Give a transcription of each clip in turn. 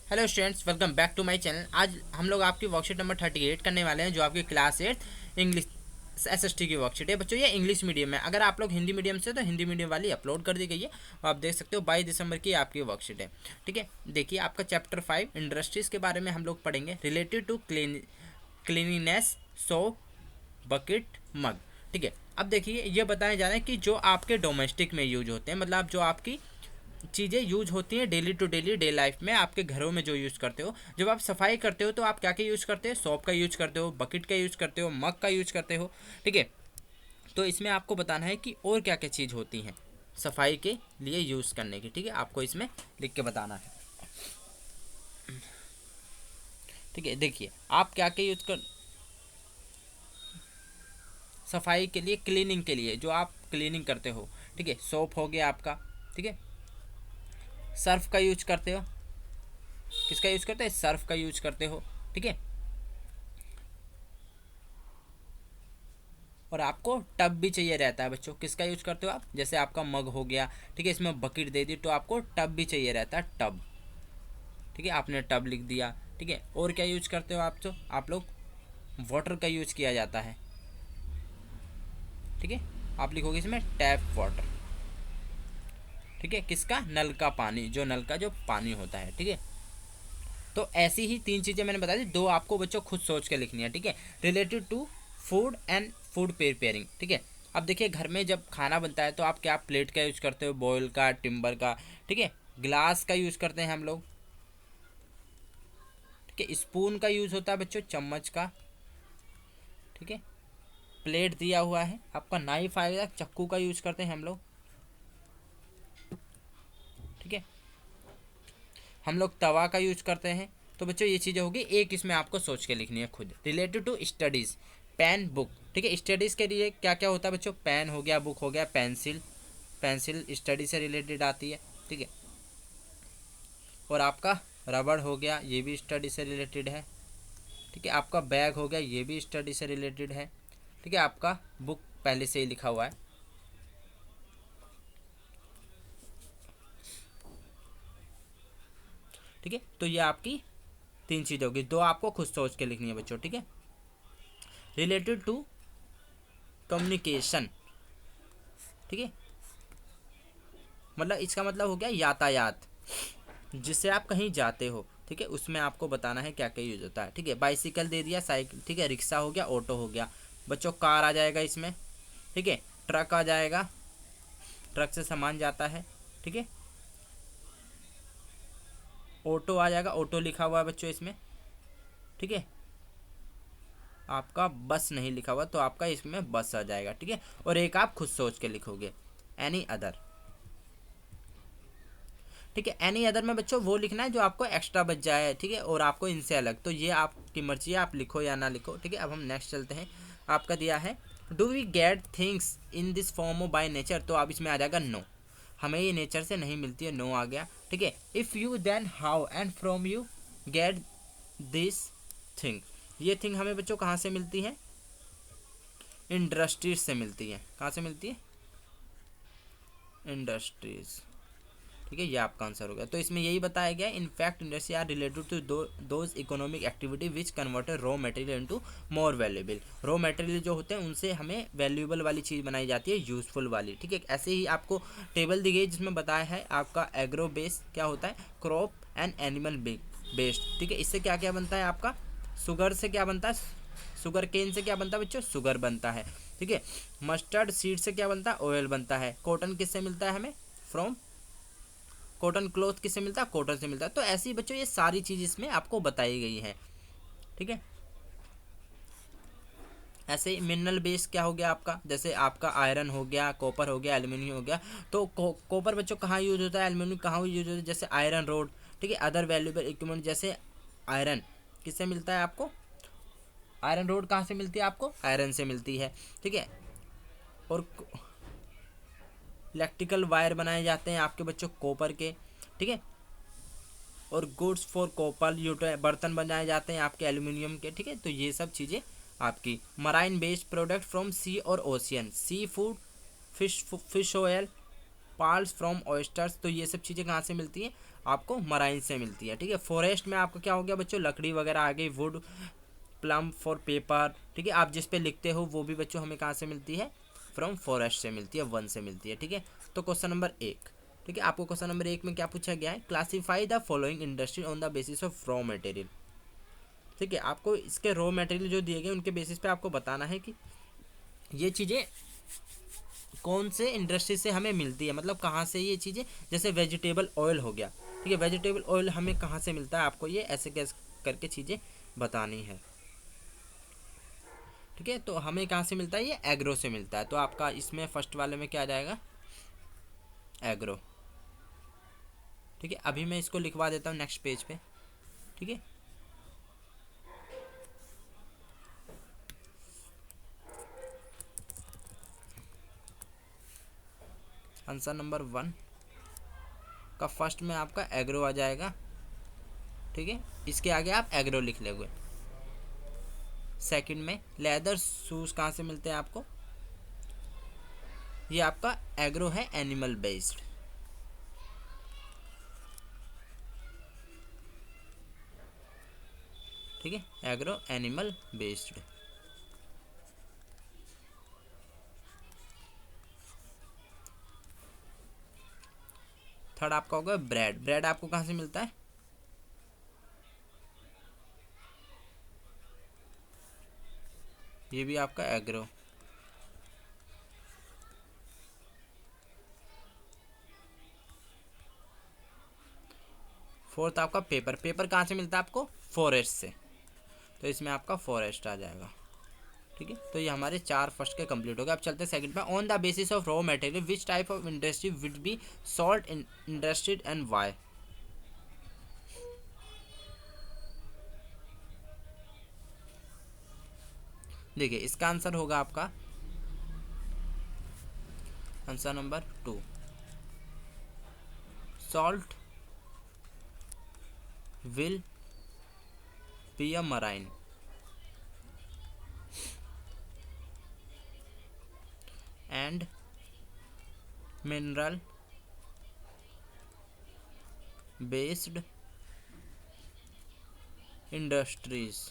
Hello students, welcome back to my channel. आज हम लोग आपकी वर्कशीट नंबर 38 करने वाले हैं, जो आपकी क्लास 8 इंग्लिश एसएसटी की वर्कशीट है। बच्चों ये इंग्लिश मीडियम है। अगर आप लोग हिंदी मीडियम से तो हिंदी मीडियम वाली अपलोड कर दी गई है और आप देख सकते हो 22 दिसंबर की आपकी वर्कशीट है। ठीक है, देखिए आपका चैप्टर 5 इंडस्ट्रीज़ के बारे में हम लोग पढ़ेंगे, related to cleanliness, soap, bucket, mug. ठीक है, अब देखिए ये बताया जा रहा है कि जो आपके डोमेस्टिक में यूज होते हैं, मतलब जो आपकी चीज़ें यूज होती हैं daily to daily day life में, आपके घरों में जो यूज़ करते हो, जब आप सफाई करते हो तो आप क्या क्या यूज़ करते हो? सोप का यूज़ करते हो, बकेट का यूज़ करते हो, मग का यूज़ करते हो। ठीक है, तो इसमें आपको बताना है कि और क्या क्या चीज़ होती हैं सफाई के लिए यूज़ करने की। ठीक है, आपको इसमें लिख के बताना है। ठीक है, देखिए आप क्या क्या यूज़ कर सफाई के लिए, क्लीनिंग के लिए, जो आप क्लीनिंग करते हो। ठीक है, सोप हो गया आपका। ठीक है, सर्फ का यूज करते हो। किसका यूज करते हैं? सर्फ का यूज करते हो। ठीक है, और आपको टब भी चाहिए रहता है बच्चों। किसका यूज करते हो आप? जैसे आपका मग हो गया, ठीक है, इसमें बकेट दे दी तो आपको टब भी चाहिए रहता है, टब। ठीक है, आपने टब लिख दिया। ठीक है, और क्या यूज करते हो आप? तो आप लोग वाटर का यूज किया जाता है। ठीक है, आप लिखोगे इसमें टैप वाटर। ठीक है, किसका? नल का पानी, जो नल का जो पानी होता है। ठीक है, तो ऐसी ही तीन चीज़ें मैंने बता दी, दो आपको बच्चों खुद सोच के लिखनी है। ठीक है, related to food and food preparing. ठीक है, अब देखिए घर में जब खाना बनता है तो आप क्या प्लेट का यूज़ करते हो? बॉयल का, टिम्बर का। ठीक है, ग्लास का यूज़ करते हैं हम लोग। ठीक है, स्पून का यूज़ होता है बच्चों, चम्मच का। ठीक है, प्लेट दिया हुआ है आपका, नाइफ आएगा, चक्कू का यूज़ करते हैं हम लोग। ठीक है, हम लोग तवा का यूज करते हैं। तो बच्चों ये चीज़ें होगी, एक इसमें आपको सोच के लिखनी है खुद। Related to studies, pen, book. ठीक है, स्टडीज़ के लिए क्या क्या होता है बच्चों? पेन हो गया, बुक हो गया, पेंसिल। पेंसिल स्टडी से रिलेटेड आती है। ठीक है, और आपका रबड़ हो गया, ये भी स्टडी से रिलेटेड है। ठीक है, आपका बैग हो गया, ये भी स्टडी से रिलेटेड है। ठीक है, आपका बुक पहले से ही लिखा हुआ है। ठीक है, तो ये आपकी तीन चीज़ होगी, दो आपको खुद सोच के लिखनी है बच्चों। ठीक है, रिलेटेड टू कम्युनिकेशन। ठीक है, मतलब इसका मतलब हो गया यातायात, जिससे आप कहीं जाते हो। ठीक है, उसमें आपको बताना है क्या क्या यूज होता है। ठीक है, बाइसिकल दे दिया, साइकिल। ठीक है, रिक्शा हो गया, ऑटो हो गया बच्चों, कार आ जाएगा इसमें। ठीक है, ट्रक आ जाएगा, ट्रक से सामान जाता है। ठीक है, ऑटो आ जाएगा, ऑटो लिखा हुआ है बच्चों इसमें। ठीक है, आपका बस नहीं लिखा हुआ तो आपका इसमें बस आ जाएगा। ठीक है, और एक आप खुद सोच के लिखोगे, एनी अदर। ठीक है, एनी अदर में बच्चों वो लिखना है जो आपको एक्स्ट्रा बच जाए। ठीक है, और आपको इनसे अलग, तो ये आपकी मर्जी है, आप लिखो या ना लिखो। ठीक है, अब हम नेक्स्ट चलते हैं। आपका दिया है, do we get things in this form by nature? तो अब इसमें आ जाएगा नो, हमें ये नेचर से नहीं मिलती है, नो आ गया। ठीक है, if you then how and from you get this thing. ये थिंग हमें बच्चों कहाँ से मिलती है? इंडस्ट्रीज से मिलती है। कहाँ से मिलती है? इंडस्ट्रीज। ठीक है, ये आपका आंसर हो गया। तो इसमें यही बताया गया, in fact industry are related to those economic activity which converted raw material into more valuable. Raw material जो होते हैं उनसे हमें वैल्यूएबल वाली चीज़ बनाई जाती है, यूजफुल वाली। ठीक है, ऐसे ही आपको टेबल दी गई जिसमें बताया है आपका एग्रो बेस क्या होता है, क्रॉप एंड एनिमल बेस्ड। ठीक है, इससे क्या क्या बनता है आपका? शुगर से क्या बनता है? शुगर केन से क्या बनता है बच्चों? शुगर बनता है। ठीक है, मस्टर्ड सीड से क्या बनता है? ऑयल बनता है। कॉटन किससे मिलता है हमें? From cotton. क्लॉथ किससे मिलता है? कॉटन से मिलता है। तो ऐसे ही बच्चों ये सारी चीज़ इसमें आपको बताई गई है। ठीक है, ऐसे ही मिनरल बेस क्या हो गया आपका? जैसे आपका आयरन हो गया, कॉपर हो गया, एल्यूमिनियम हो गया। तो कॉपर बच्चों कहाँ यूज होता है? एल्यूमिनियम कहाँ यूज होता है? जैसे आयरन रोड। ठीक है, अदर वैल्यूएबल इक्विपमेंट जैसे आयरन किससे मिलता है आपको? आयरन रोड कहाँ से मिलती है आपको? आयरन से मिलती है। ठीक है, और इलेक्ट्रिकल वायर बनाए जाते हैं आपके बच्चों कॉपर के। ठीक है, और गुड्स फॉर कॉपर बर्तन बनाए जाते हैं आपके एल्यूमिनियम के। ठीक है, तो ये सब चीज़ें आपकी marine based product from sea और ocean, sea food, fish oil, pearls from oysters. तो ये सब चीज़ें कहाँ से मिलती हैं? आपको मराइन से मिलती है। ठीक है, फॉरेस्ट में आपका क्या हो गया बच्चों, लकड़ी वगैरह आ गई, वुड, प्लम फॉर पेपर। ठीक है, आप जिस पे लिखते हो वो भी बच्चों हमें कहाँ से मिलती है, फ्रॉम फॉरेस्ट से मिलती है, वन से मिलती है। ठीक है, तो क्वेश्चन नंबर 1। ठीक है, आपको क्वेश्चन नंबर 1 में क्या पूछा गया है, classify the following industry on the basis of raw material. ठीक है, आपको इसके रॉ मटेरियल जो दिए गए उनके बेसिस पे आपको बताना है कि ये चीज़ें कौन से इंडस्ट्री से हमें मिलती है, मतलब कहाँ से ये चीज़ें, जैसे वेजिटेबल ऑयल हो गया। ठीक है, वेजिटेबल ऑयल हमें कहाँ से मिलता है, आपको ये ऐसे कैसे करके चीज़ें बतानी है। ठीक है, तो हमें कहाँ से मिलता है, ये एग्रो से मिलता है। तो आपका इसमें फर्स्ट वाले में क्या आ जाएगा, एग्रो। ठीक है, अभी मैं इसको लिखवा देता हूँ नेक्स्ट पेज पे। ठीक है, आंसर नंबर 1 का फर्स्ट में आपका एग्रो आ जाएगा। ठीक है, इसके आगे आप एग्रो लिख लोगे। सेकंड में लेदर शूज़ कहाँ से मिलते हैं आपको, ये आपका एग्रो है, एनिमल बेस्ड। ठीक है, एग्रो एनिमल बेस्ड। थर्ड आपका होगा ब्रेड। ब्रेड आपको कहाँ से मिलता है, ये भी आपका एग्रो। फोर्थ आपका पेपर। पेपर कहाँ से मिलता है आपको, फॉरेस्ट से, तो इसमें आपका फॉरेस्ट आ जाएगा। ठीक है, तो ये हमारे 4 फर्स्ट के कंप्लीट हो गए। अब चलते हैं सेकंड पे। On the basis of raw material which type of industry would be salt industry and why. देखिए, इसका आंसर होगा आपका answer number 2, salt will be a marine and mineral based industries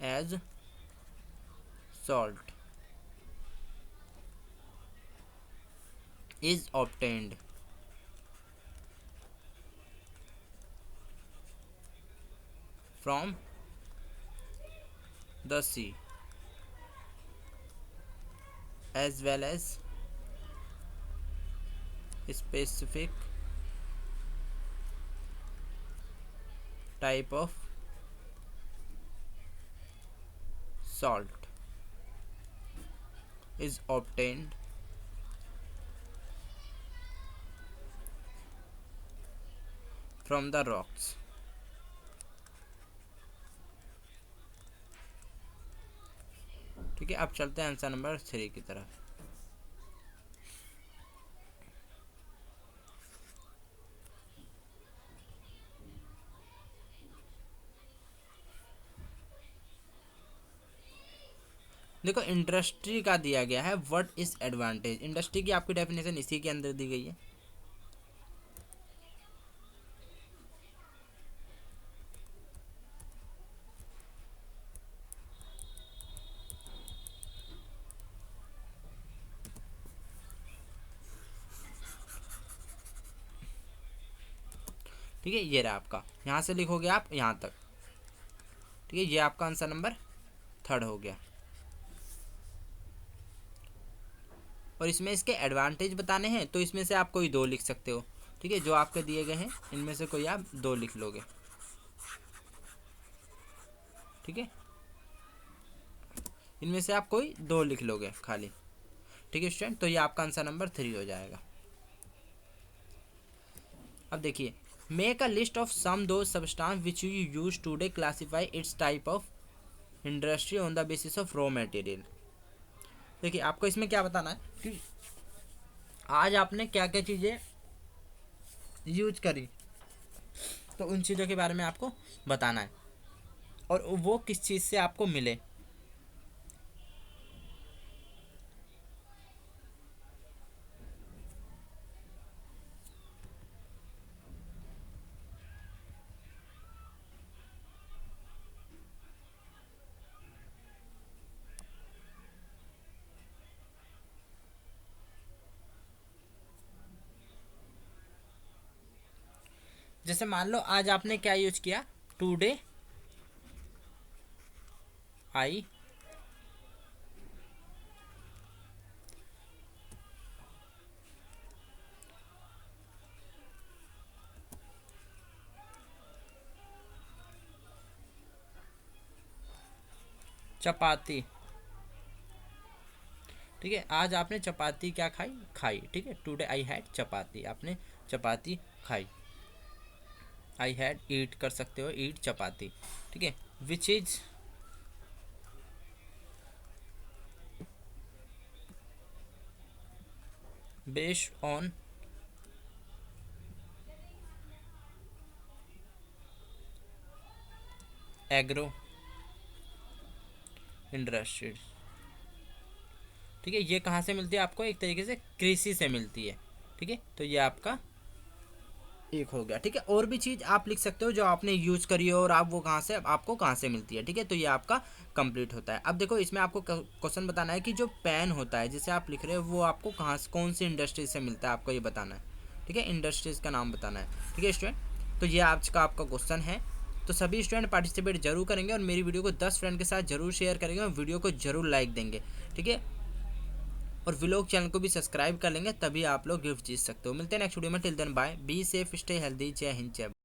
as salt is obtained from the sea as well as specific type of salt is obtained from the rocks। ठीक है, अब चलते हैं answer number 3 की तरफ। देखो, industry का दिया गया है, व्हाट इज एडवांटेज। इंडस्ट्री की आपकी डेफिनेशन इसी के अंदर दी गई है। ठीक है, ये रहा आपका, यहाँ से लिखोगे आप यहाँ तक। ठीक है, ये आपका आंसर नंबर 3 हो गया। और इसमें इसके एडवांटेज बताने हैं, तो इसमें से आप कोई 2 लिख सकते हो। ठीक है, जो आपके दिए गए हैं इनमें से कोई आप 2 लिख लोगे। ठीक है, इनमें से आप कोई 2 लिख लोगे खाली। ठीक है स्टूडेंट, तो ये आपका आंसर नंबर 3 हो जाएगा। अब देखिए, make a list of some दो substance which you use today, classify it's type of industry on the basis of raw material. देखिए, आपको इसमें क्या बताना है कि आज आपने क्या क्या चीज़ें यूज करी, तो उन चीज़ों के बारे में आपको बताना है और वो किस चीज़ से आपको मिले। जैसे मान लो आज आपने क्या यूज किया, टुडे आई चपाती। ठीक है, आज आपने चपाती क्या खाई, खाई। ठीक है, टुडे आई हैड चपाती, आपने चपाती खाई। आई हैड ईट कर सकते हो, ईट चपाती। ठीक है, which is based on agro industries. ठीक है, ये कहाँ से मिलती है आपको, एक तरीके से कृषि से मिलती है। ठीक है, तो ये आपका एक हो गया। ठीक है, और भी चीज़ आप लिख सकते हो जो आपने यूज करी हो और आप वो कहाँ से, आपको कहाँ से मिलती है। ठीक है, तो ये आपका कंप्लीट होता है। अब देखो इसमें आपको क्वेश्चन बताना है कि जो पेन होता है जिसे आप लिख रहे हो वो आपको कहाँ से, कौन सी इंडस्ट्री से मिलता है, आपको ये बताना है। ठीक है, इंडस्ट्रीज का नाम बताना है। ठीक है स्टूडेंट, तो ये आज का आपका क्वेश्चन है। तो सभी स्टूडेंट पार्टिसिपेट जरूर करेंगे और मेरी वीडियो को 10 फ्रेंड के साथ जरूर शेयर करेंगे और वीडियो को जरूर लाइक देंगे। ठीक है, और व्लॉग चैनल को भी सब्सक्राइब कर लेंगे, तभी आप लोग गिफ्ट जीत सकते हो। मिलते हैं नेक्स्ट वीडियो में, till then bye, be safe, stay healthy, जय हिंद, जय।